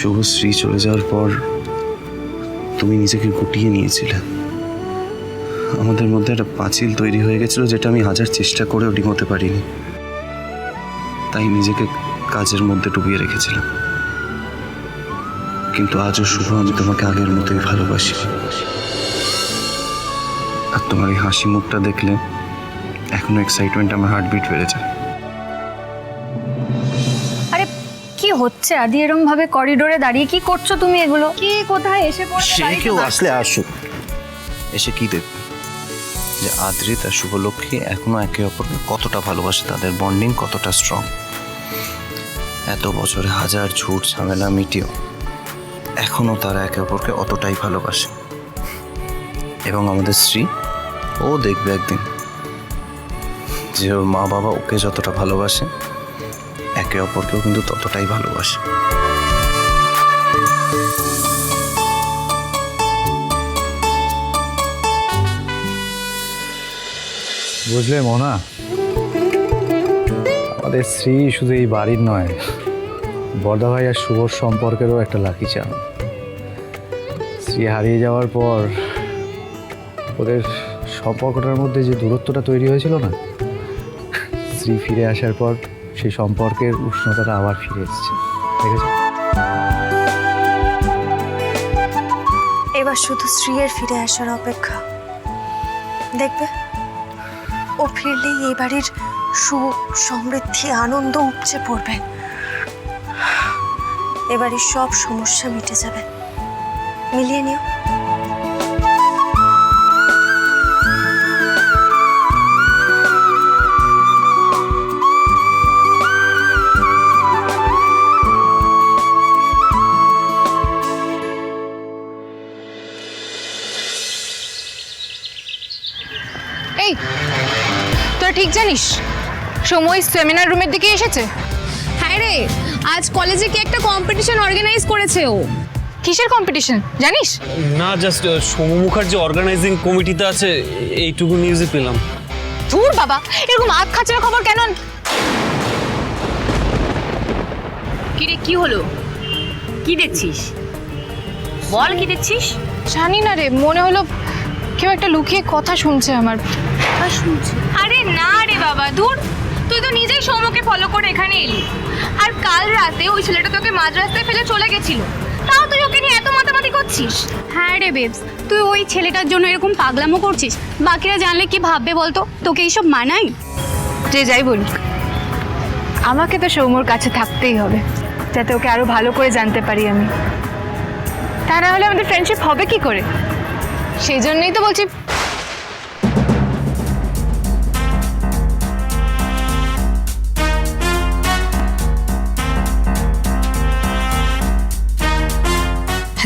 শুভশ্রী চলে যাওয়ার পর তুমি নিজেকে গুটিয়ে নিয়েছিলে। আমাদের মধ্যে একটা পাঁচিল তৈরি হয়ে গেছিল, যেটা আমি হাজার চেষ্টা করেও ডিঙোতে পারিনি। তাই নিজেকে কাজের মধ্যে ডুবিয়ে রেখেছিলাম। কিন্তু আজও শুভ, আমি তোমাকে আগের মতোই ভালোবাসি। আর তোমার এই হাসি মুখটা দেখলে এখনো এক্সাইটমেন্ট, আমার হার্টবিট বেড়ে যায়। আরে কি হচ্ছে আদি, এরকম ভাবে করিডোরে দাঁড়িয়ে কি করছো তুমি? এগুলো কি কোথায় এসে পড়ছে? সে কেউ আসলে আসুক, এসে কি দেখবে যে আদ্রিত আর শুভলক্ষ্মী এখনো একে অপরকে কতটা ভালোবাসে, তাদের বন্ডিং কতটা স্ট্রং। এত বছরে হাজার ঝুট ঝামেলা মিটিয়েও এখনো তারা একে অপরকে অতটাই ভালোবাসে। এবং আমাদের শ্রী, ও দেখবে একদিন যে ওর মা বাবা ওকে যতটা ভালোবাসে, একে অপরকেও কিন্তু ততটাই ভালোবাসে। বুঝলে মোনা, আমাদের শ্রী শুধু এই বাড়ির নয়, বড়দা ভাই আর শুভর সম্পর্কেরও একটা লাকি চার্ম। শ্রী হারিয়ে যাওয়ার পর ওদের সম্পর্কটার মধ্যে যে দূরত্বটা তৈরি হয়েছিল না, শ্রী ফিরে আসার পর সেই সম্পর্কের উষ্ণতাটা আবার ফিরে এসেছে। দেখেছো? এবার শুধু শ্রীয়ের ফিরে আসার অপেক্ষা। দেখবে ও ফিরলেই এই বাড়ির সুখ, সমৃদ্ধি, আনন্দ উপচে পড়বে। এবারের সব সমস্যা মিটে যাবে। মিলিয়ে নিও। এই তোরা ঠিক জানিস সময় সেমিনার রুমের দিকে এসেছে? হ্যাঁ রে, আজ কলেজে কি একটা কম্পিটিশন অর্গানাইজ করেছে ও। কিসের কম্পিটিশন জানিস? না, জাস্ট সৌম্য মুখার্জি অর্গানাইজিং কমিটিতে আছে, এইটুকু নিউজে পেলাম। ধুর বাবা, এরকম আধ খাঁচার খবর কেন? কিরে কি হলো? কি দেখছিস? বল কি দেখছিস? জানি না রে, মনে হলো কেউ একটা লুকিয়ে কথা শুনছে আমার। আরে না রে বাবা, দূর। তুই তো নিজেই সৌম্যকে ফলো করে এখানে এলি, আর কাল রাতে ওই ছেলেটা তোকে মাঝ রাস্তায় ফেলে চলে গেছিল, তাও তুই ওকে নিয়ে এত মাতামাতি করছিস। হ্যাঁ রে বেবস, তুই ওই ছেলেটার জন্য এরকম পাগলামো করছিস, বাকিরা জানলে কি ভাববে বলতো? তোকে এইসব মানাই? যে যাই বলুক, আমাকে তো সৌম্যর কাছে থাকতেই হবে, যাতে ওকে আরো ভালো করে জানতে পারি আমি। তা না হলে আমাদের ফ্রেন্ডশিপ হবে কি করে? সেই জন্যই তো বলছি।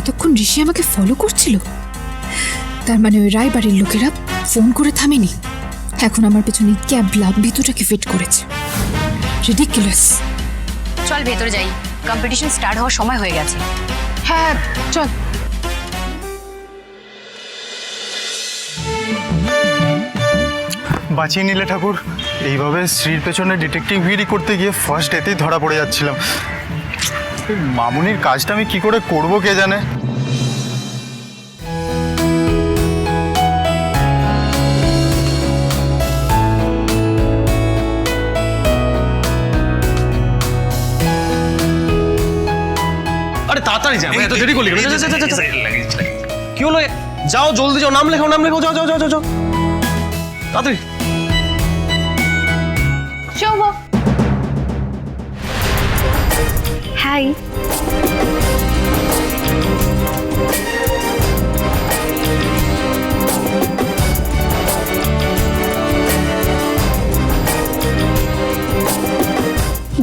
এতক্ষণ ঋষি আমাকে ফলো করছিল, তার মানে ওই রায়বাড়ির লোকেরা ফোন করে থামেনি। এখন আমার পেছনে ক্যাব লাভ ভিতরটাকে ফিট করেছে। রিডিকুলাস। চল ভেতরে যাই, কম্পিটিশন স্টার্ট হওয়ার সময় হয়ে গেছে। হ্যাঁ চল। বাঁচিয়ে নিলে ঠাকুর। এইভাবে শ্রীর পেছনে ডিটেকটিভ গিরি করতে গিয়ে ফার্স্ট ডেতেই ধরা পড়ে যাচ্ছিলাম। মামুনির কাজটা আমি কি করে করব কে জানে। আরে তাড়াতাড়ি যাও, এত দেরি করলি কেন? কি হলো? যাও জলদি যাও, নাম লেখাও, যাও যাও যাও যাও যাও তাড়াতাড়ি। সৌম্য, হাই।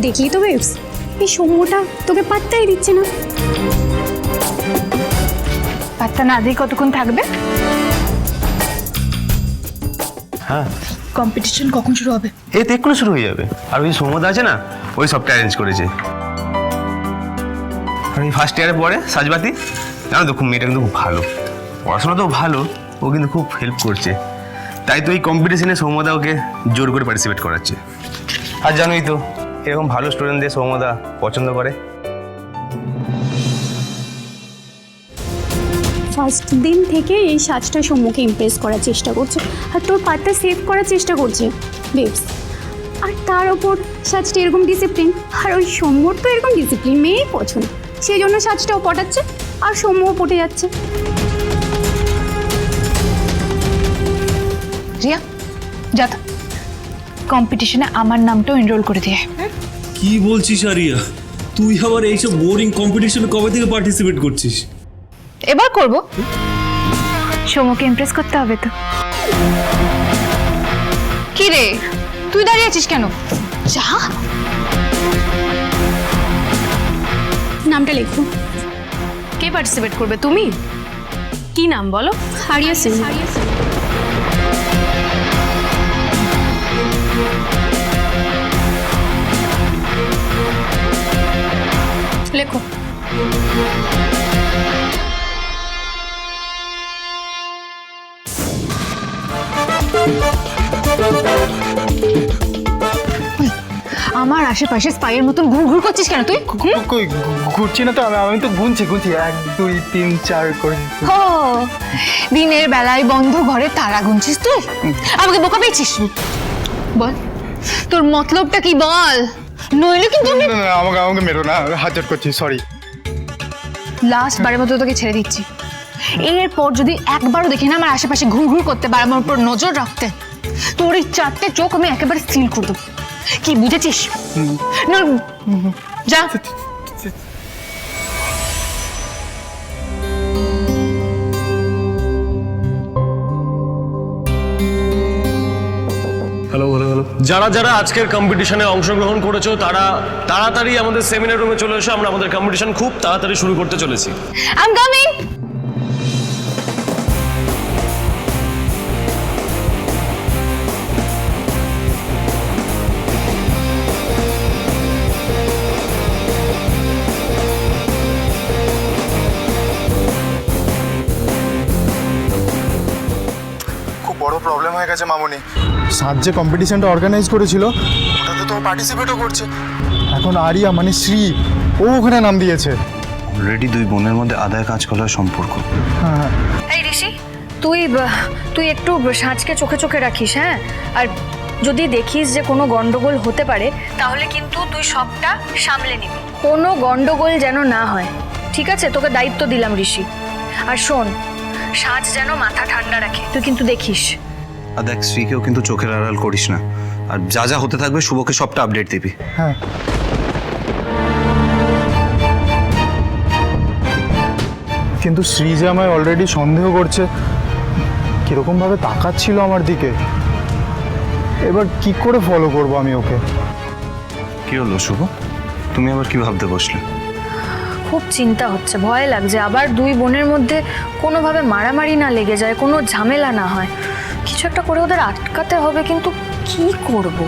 দেখলি তো বেবস, এই সৌম্যটা তোকে পাত্তাই দিচ্ছে না। পাত্তা না দিয়ে কতক্ষণ থাকবে? হ্যাঁ, কম্পিটিশন কখন শুরু হবে? এই তো এক্ষুনি শুরু হয়ে যাবে। আর ওই সৌমদা আছে না, ওই সবটা অ্যারেঞ্জ করেছে। আর এই ফার্স্ট ইয়ারে পড়ে সাজবাতি, জানো তো, খুব মেয়েটা কিন্তু খুব ভালো, পড়াশোনা তো ভালো, ও কিন্তু খুব হেল্প করছে। তাই তো এই কম্পিটিশনে সৌমদা ওকে জোর করে পার্টিসিপেট করাচ্ছে। আর জানোই তো, এরকম ভালো স্টুডেন্টদের সৌমদা পছন্দ করে। ফার্স্ট দিন থেকে এই সাজটা সৌম্যকে ইমপ্রেস করার চেষ্টা করছে আর তোর পার্টটা সেভ করার চেষ্টা করছে বেবস। আর তার ওপর সাজটা এরকম ডিসিপ্লিন, আর ওই সৌম্যর তো এরকম ডিসিপ্লিন মেয়েই পছন্দ, সেই জন্য সাজটাও পটাচ্ছে আর সৌম্যও পটে যাচ্ছে। রিয়া যা তো কম্পিটিশনে আমার নামটাও এনরোল করে দিয়ে। কি বলছিস আরিয়া, তুই আবার এইসব বোরিং কম্পিটিশনে কবে থেকে পার্টিসিপেট করছিস? এবার করব, সৌম্যকে ইমপ্রেস করতে হবে তো। কি রে তুই দাঁড়িয়ে আছিস কেন? যা। নামটা লেখো। কে পার্টিসিপেট করবে? তুমি? কি নাম বলো? আরিয়া সিং। লেখো। আমার আশেপাশে স্পাইয়ের মতন ঘুরঘুর করছিস কেন তুই? কই ঘুরছি না তো, আমি তো গুনছি 1 2 3 4 করে। ও দিনের বেলায় বন্ধ ঘরে তারা গুনছিস তুই? আমাকে বোকা পেয়েছিস? বল তোর মতলবটা কি বল, নইলে কিন্তু না না আমাকে মেরো না, হাজার করছি, সরি। লাস্ট বারের মতো তোকে ছেড়ে দিচ্ছি। এরপর যদি একবারও দেখি না আমার আশেপাশে ঘুরঘুর করতে বা আমার উপর নজর রাখতে, তোর এই 4টে চোখ আমি একেবারে সিল করে দেবো। কি বুঝেছিস? না যা। Hello hello hello. যারা যারা আজকের কম্পিটিশনে অংশগ্রহণ করেছো তারা তাড়াতাড়ি আমাদের সেমিনার রুমে চলে এসো, আমরা আমাদের কম্পিটিশন খুব তাড়াতাড়ি শুরু করতে চলেছি। I'm coming. খুব বড় প্রবলেম হয়ে গেছে মামুনি। সাজ যে কম্পিটিশনটা অর্গানাইজ করেছিল ওটাতে তো পার্টিসিপেটও করছে। এখন আরিয়া মানে শ্রী, ও ওখানে নাম দিয়েছে। অলরেডি দুই বোনের মধ্যে আদায় কাজ করার সম্পর্ক। হ্যাঁ এই ঋষি, তুই একটু সাজকে চোখে চোখে রাখিস, হ্যাঁ? আর যদি দেখিস যে কোনো গন্ডগোল হতে পারে তাহলে কিন্তু তুই সবটা সামলে নিবি, কোনো গন্ডগোল যেন না হয়, ঠিক আছে? তোকে দায়িত্ব দিলাম ঋষি। আর শোন, সাজ যেন মাথা ঠান্ডা রাখে, তুই কিন্তু দেখিস। আর দেখ শ্রীকেও কিন্তু চোখের আড়াল করিস না, আর যা যা হতে থাকবে শুভকে সবটা আপডেট দিবি। হ্যাঁ কিন্তু শ্রী যে আমায় অলরেডি সন্দেহ করছে, কিরকমভাবে তাকাচ্ছিল আমার দিকে, এবার কি করে ফলো করব আমি ওকে? কি হলো শুভ, তুমি আবার কি ভাবতে বসলে? খুব চিন্তা হচ্ছে, ভয় লাগছে আবার দুই বোনের মধ্যে কোনোভাবে মারামারি না লেগে যায়, কোনো ঝামেলা না হয়। কিছু একটা করে ওদের আটকাতে হবে, কিন্তু কি করব?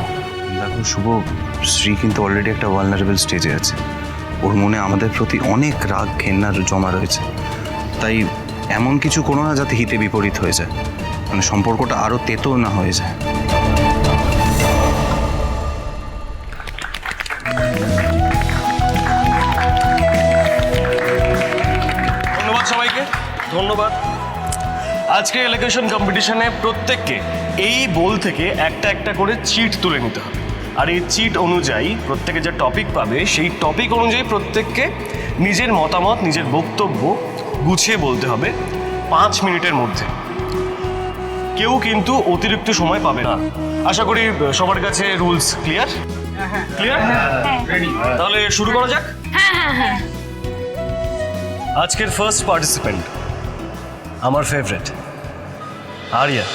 দেখো শুভ, শ্রী কিন্তু অলরেডি একটা ভালনারেবল স্টেজে আছে। ওর মনে আমাদের প্রতি অনেক রাগ ঘেন্নার জমা রয়েছে। তাই এমন কিছু করো না যাতে হিতে বিপরীত হয়ে যায়, মানে সম্পর্কটা আরো তেতো না হয়ে যায়। ধন্যবাদ সবাইকে, ধন্যবাদ। আজকে এলিগেশন কম্পিটিশনে প্রত্যেককে এই বোল থেকে একটা একটা করে চিট তুলে নিতে হবে। আর এই চিট অনুযায়ী প্রত্যেকে যে টপিক পাবে সেই টপিক অনুযায়ী প্রত্যেককে নিজের মতামত, নিজের বক্তব্য গুছিয়ে বলতে হবে 5 মিনিটের মধ্যে। কেউ কিন্তু অতিরিক্ত সময় পাবে না। আশা করি সবার কাছে রুলস ক্লিয়ার? ক্লিয়ার? তাহলে শুরু করা যাক। আজকের ফার্স্ট পার্টিসিপেন্ট আমার ফেভারিট আরিয়া।